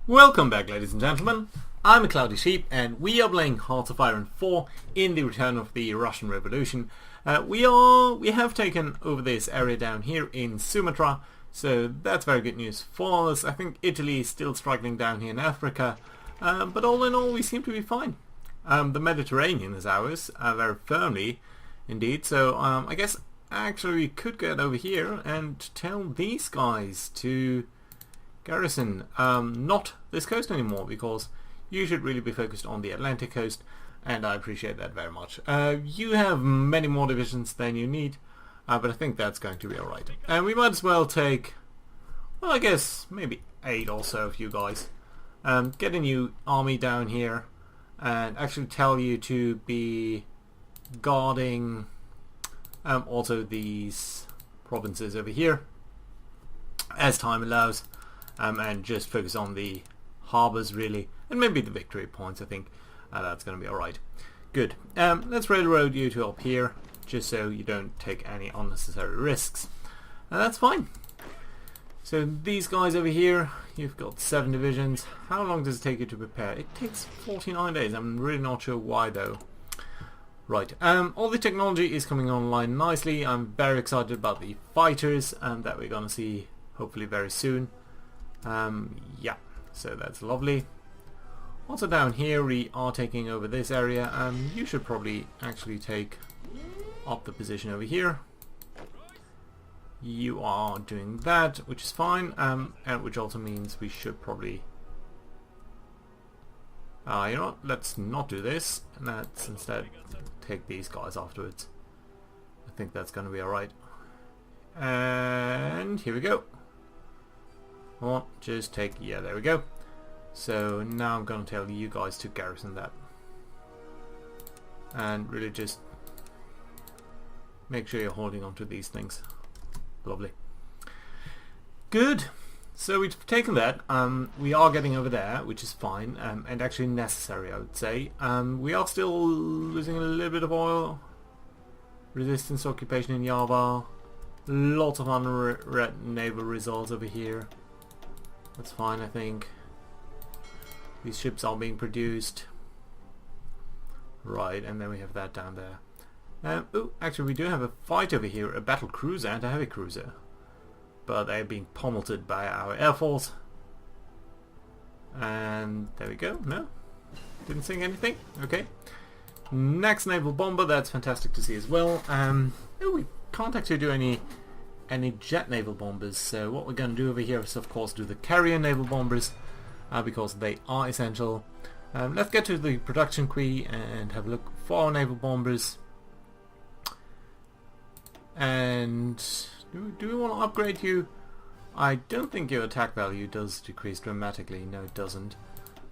Welcome back, ladies and gentlemen. I'm a Cloudy Sheep and we are playing Hearts of Iron 4 in the Return of the Russian Revolution. We have taken over this area down here in Sumatra, so that's very good news for us. I think Italy is still struggling down here in Africa, but all in all we seem to be fine. The Mediterranean is ours, very firmly indeed, so I guess actually we could get over here and tell these guys to garrison not this coast anymore, because you should really be focused on the Atlantic coast, and I appreciate that very much. You have many more divisions than you need, but I think that's going to be alright. And we might as well take, well, I guess maybe 8 or so of you guys. Get a new army down here and actually tell you to be guarding also these provinces over here as time allows. And just focus on the harbours really, and maybe the victory points. I think that's going to be alright. Good. Let's railroad you to up here, just so you don't take any unnecessary risks. That's fine. So these guys over here, you've got 7 divisions. How long does it take you to prepare? It takes 49 days. I'm really not sure why though. Right. All the technology is coming online nicely. I'm very excited about the fighters that we're going to see hopefully very soon. Yeah, so that's lovely. Also down here we are taking over this area. You should probably actually take up the position over here. You are doing that, which is fine, and which also means we should probably you know what, let's not do this, and let's instead take these guys afterwards. I think that's going to be alright. And here we go. Or just take, yeah, there we go. So now I'm going to tell you guys to garrison that. And really just make sure you're holding on to these things. Lovely. Good. So we've taken that. We are getting over there, which is fine, and actually necessary, I would say. We are still losing a little bit of oil. Resistance occupation in Java. Lots of unread naval results over here. That's fine, I think. These ships are being produced. Right, and then we have that down there. Oh, actually we do have a fight over here, a battle cruiser and a heavy cruiser. But they're being pummeled by our air force. And there we go. No? Didn't sing anything? Okay. Next naval bomber, that's fantastic to see as well. Oh, we can't actually do any jet naval bombers, so what we're going to do over here is of course do the carrier naval bombers, because they are essential. Let's get to the production queue and have a look for our naval bombers. And do we want to upgrade you? I don't think your attack value does decrease dramatically. No, it doesn't.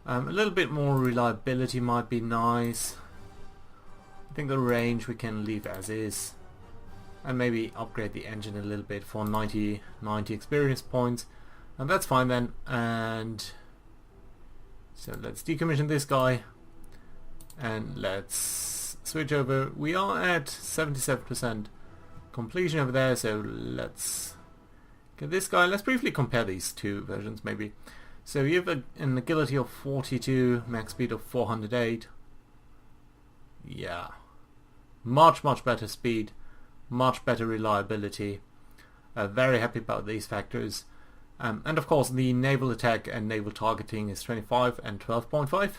A little bit more reliability might be nice. I think the range we can leave as is. And maybe upgrade the engine a little bit for 90 experience points, and that's fine then. And so let's decommission this guy and let's switch over. We are at 77% completion over there, so let's get this guy. Let's briefly compare these two versions maybe. So you have an agility of 42, max speed of 408. Yeah, much better speed. Much better reliability. Very happy about these factors. And of course the naval attack and naval targeting is 25 and 12.5,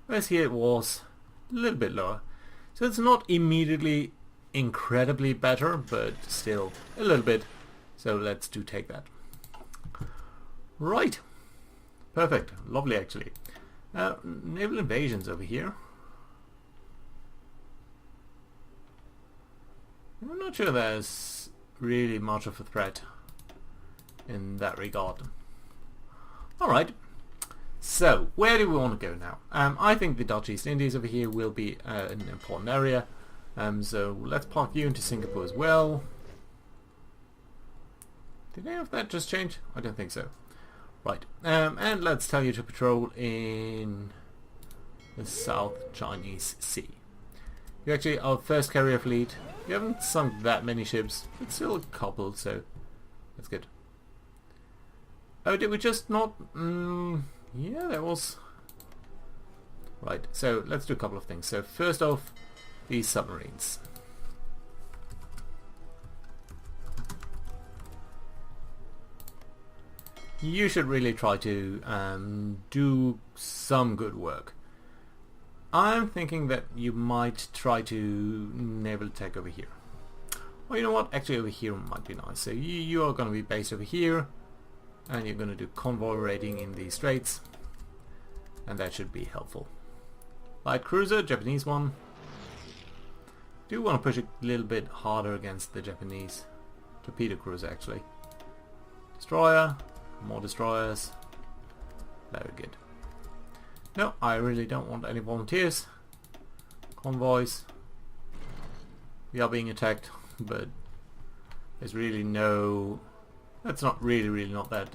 whereas here it was a little bit lower. So it's not immediately incredibly better, but still a little bit. So let's take that. Right. Perfect. Lovely actually. Naval invasions over here. I'm not sure there's really much of a threat in that regard. Alright, so where do we want to go now? I think the Dutch East Indies over here will be an important area. So let's park you into Singapore as well. Did any of that just change? I don't think so. Right, and let's tell you to patrol in the South Chinese Sea. You're actually our first carrier fleet. You haven't sunk that many ships, but still a couple, so that's good. Oh, did we just not... yeah, course. Right, so let's do a couple of things. So first off, these submarines. You should really try to do some good work. I'm thinking that you might try to naval attack over here. Well, you know what? Actually, over here might be nice. So you are going to be based over here, and you're going to do convoy raiding in the straits, and that should be helpful. Light cruiser, Japanese one. Do want to push a little bit harder against the Japanese torpedo cruiser, actually. Destroyer, more destroyers. Very good. No, I really don't want any volunteers. Convoys. We are being attacked, but there's really no... That's not really not that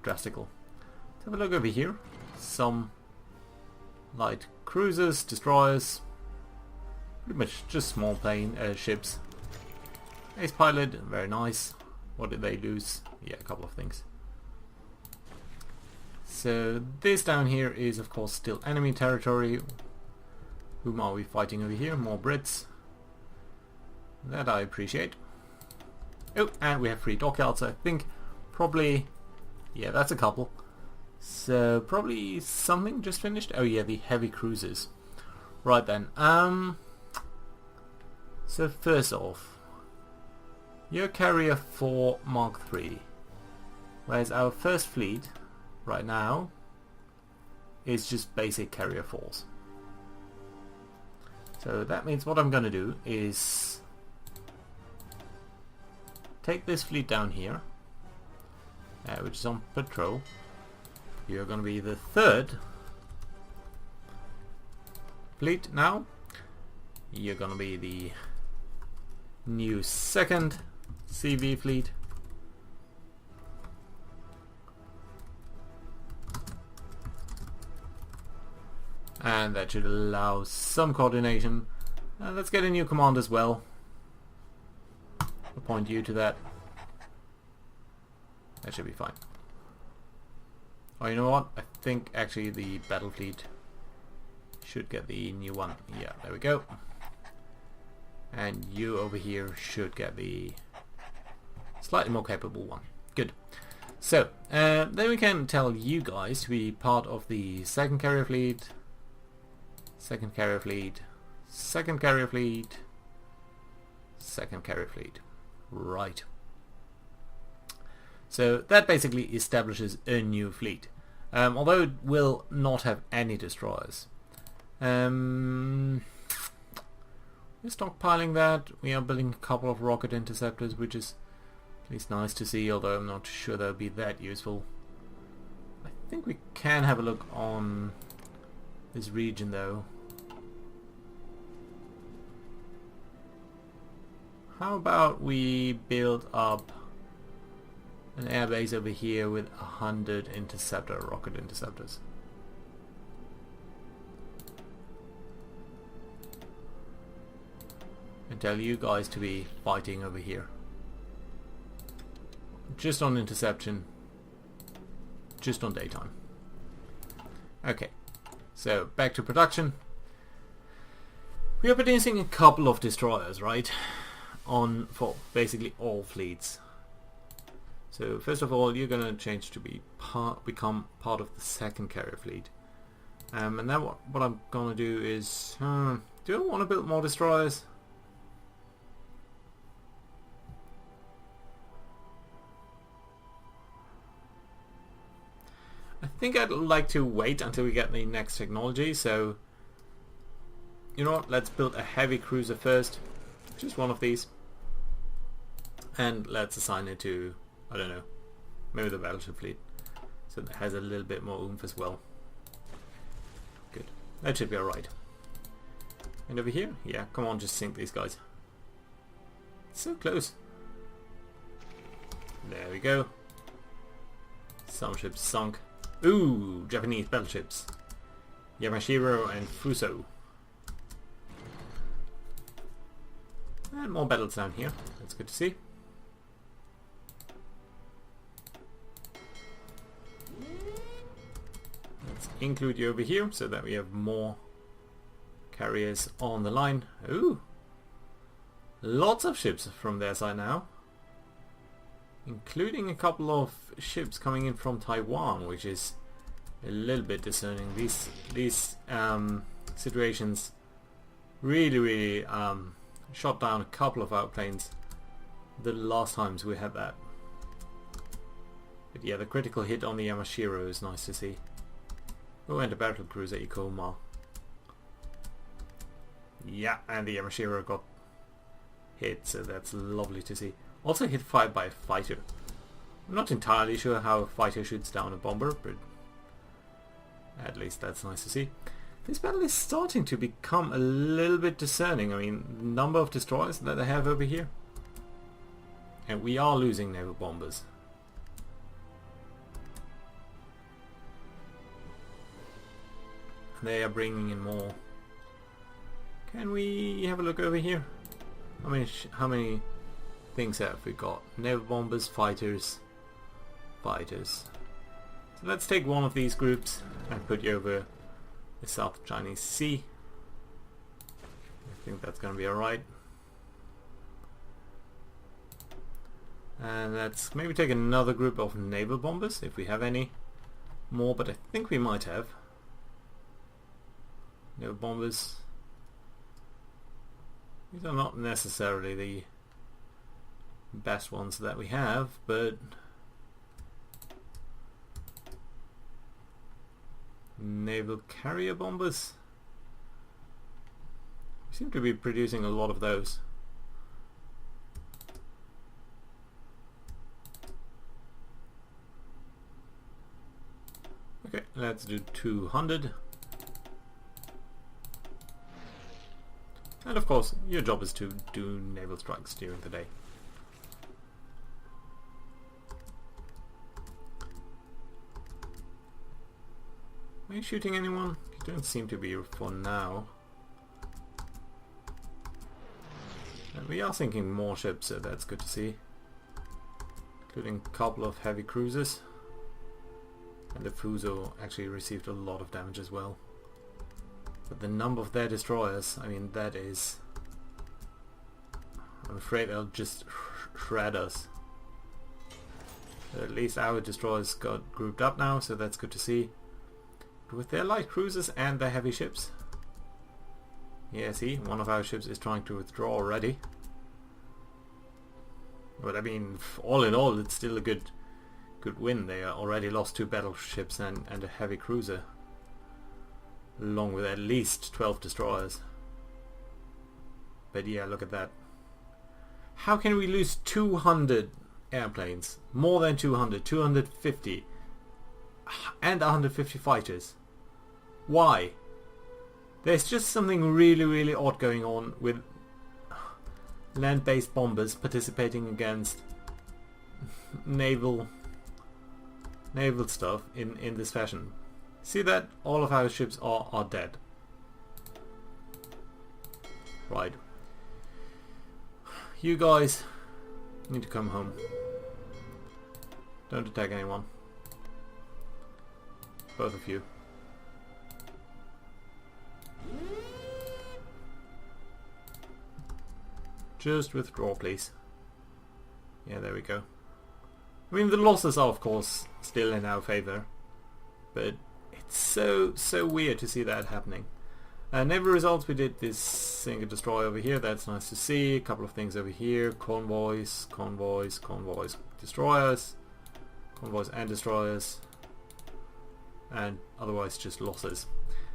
drastical. Let's have a look over here. Some light cruisers, destroyers. Pretty much just small plane ships. Ace pilot, very nice. What did they lose? Yeah, a couple of things. So this down here is of course still enemy territory. Whom are we fighting over here? More Brits. That I appreciate. Oh, and we have 3 dockyards. I think probably... Yeah, that's a couple. So probably something just finished. Oh yeah, the heavy cruisers. Right then. So first off, your carrier 4 Mark III, whereas our first fleet right now is just basic carrier 4s. So that means what I'm going to do is take this fleet down here, which is on patrol. You're going to be the 3rd fleet now. You're going to be the new 2nd CV fleet. And that should allow some coordination. Let's get a new command as well. Appoint you to that. That should be fine. Oh, you know what? I think actually the battle fleet should get the new one. Yeah, there we go. And you over here should get the slightly more capable one. Good. So, then we can tell you guys to be part of the 2nd carrier fleet, 2nd carrier fleet, 2nd carrier fleet, 2nd carrier fleet. Right. So that basically establishes a new fleet. Although it will not have any destroyers. We're stockpiling that. We are building a couple of rocket interceptors, which is at least nice to see, although I'm not sure they'll be that useful. I think we can have a look on this region though. How about we build up an airbase over here with 100 rocket interceptors? And tell you guys to be fighting over here. Just on interception. Just on daytime. Okay. So back to production. We are producing a couple of destroyers, right? For basically all fleets. So first of all, you're gonna change to become part of the 2nd carrier fleet. And then what I'm gonna do is, do I want to build more destroyers? I think I'd like to wait until we get the next technology. So you know what? Let's build a heavy cruiser first. Just one of these. And let's assign it to, I don't know, maybe the battleship fleet. So it has a little bit more oomph as well. Good. That should be alright. And over here? Yeah, come on, just sink these guys. So close. There we go. Some ships sunk. Ooh, Japanese battleships. Yamashiro and Fuso. And more battles down here. That's good to see. include you over here so that we have more carriers on the line. Ooh, lots of ships from their side now, including a couple of ships coming in from Taiwan, which is a little bit discerning. These situations really shot down a couple of outplanes the last times we had that. But yeah, the critical hit on the Yamashiro is nice to see. Oh, and a battle cruiser Ikoma. Yeah, and the Yamashiro got hit, so that's lovely to see. Also hit fired by a fighter. I'm not entirely sure how a fighter shoots down a bomber, but at least that's nice to see. This battle is starting to become a little bit discerning. I mean, the number of destroyers that they have over here. And we are losing naval bombers. They are bringing in more. Can we have a look over here? How many things have we got? Naval bombers, fighters. So let's take one of these groups and put you over the South Chinese Sea. I think that's going to be alright. And let's maybe take another group of naval bombers if we have any more, but I think we might have. Naval bombers. These are not necessarily the best ones that we have, but naval carrier bombers. We seem to be producing a lot of those. Okay, let's do 200. And of course, your job is to do naval strikes during the day. Are you shooting anyone? You don't seem to be for now. And we are sinking more ships, so that's good to see. Including a couple of heavy cruisers. And the Fuso actually received a lot of damage as well. But the number of their destroyers, I mean, that is... I'm afraid they'll just shred us. But at least our destroyers got grouped up now, so that's good to see. But with their light cruisers and their heavy ships... Yeah, see, one of our ships is trying to withdraw already. But I mean, all in all, it's still a good win. They already lost 2 battleships and a heavy cruiser, along with at least 12 destroyers. But yeah, look at that. How can we lose 200 airplanes? More than 200, 250, and 150 fighters. Why? There's just something really odd going on with land-based bombers participating against naval stuff in this fashion. See that? All of our ships are dead. Right. You guys need to come home. Don't attack anyone. Both of you. Just withdraw, please. Yeah, there we go. I mean, the losses are of course still in our favor, but it's so weird to see that happening. Naval results, we did this sink and destroy over here. That's nice to see. A couple of things over here. Convoys, destroyers, convoys and destroyers, and otherwise just losses.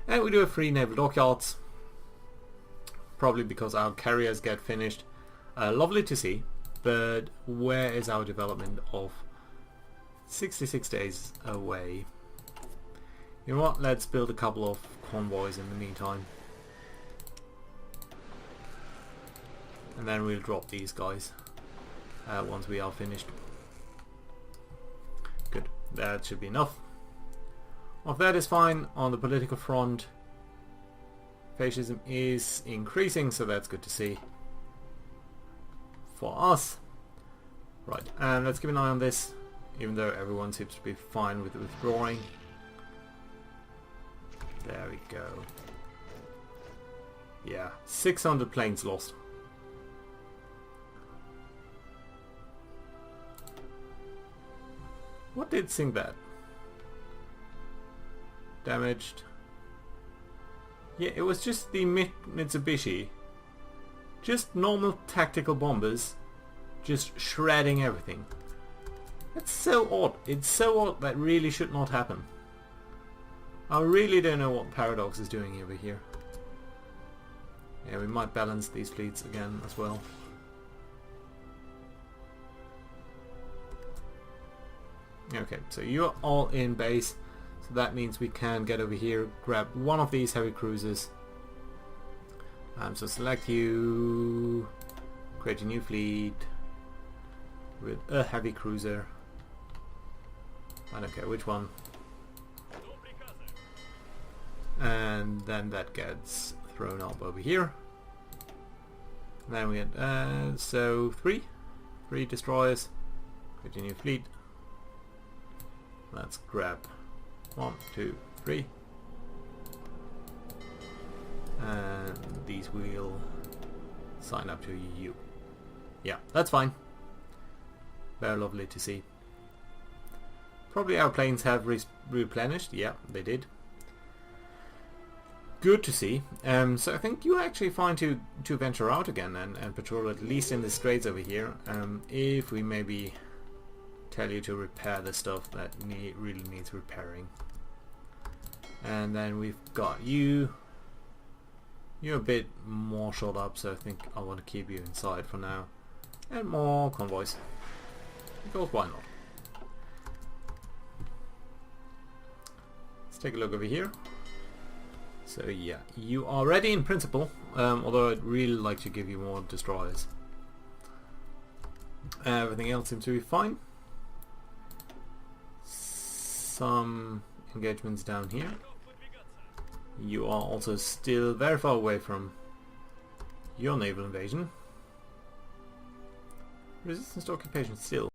And we do have 3 naval dockyards, probably because our carriers get finished. Lovely to see, but where is our development of 66 days away? You know what, let's build a couple of convoys in the meantime. And then we'll drop these guys once we are finished. Good, that should be enough. Of that is fine. On the political front, fascism is increasing, so that's good to see for us. Right, and let's keep an eye on this, even though everyone seems to be fine with withdrawing. There we go. Yeah, 600 planes lost. What did sink that? Damaged. Yeah, it was just the Mitsubishi. Just normal tactical bombers. Just shredding everything. It's so odd. It's so odd that really should not happen. I really don't know what Paradox is doing over here. Yeah, we might balance these fleets again as well. Okay, so you're all in base. So that means we can get over here, grab one of these heavy cruisers. So select you, create a new fleet with a heavy cruiser. I don't care which one. And then that gets thrown up over here. Then we get so three destroyers. Create a new fleet. Let's grab 1, 2, 3. And these will sign up to you. Yeah, that's fine. Very lovely to see. Probably our planes have replenished. Yeah, they did. Good to see. So I think you're actually fine to venture out again and patrol at least in the straits over here. If we maybe tell you to repair the stuff that really needs repairing. And then we've got you. You're a bit more shot up, so I think I want to keep you inside for now. And more convoys. Because why not? Let's take a look over here. So yeah, you are ready in principle, although I'd really like to give you more destroyers. Everything else seems to be fine. Some engagements down here. You are also still very far away from your naval invasion. Resistance to occupation still.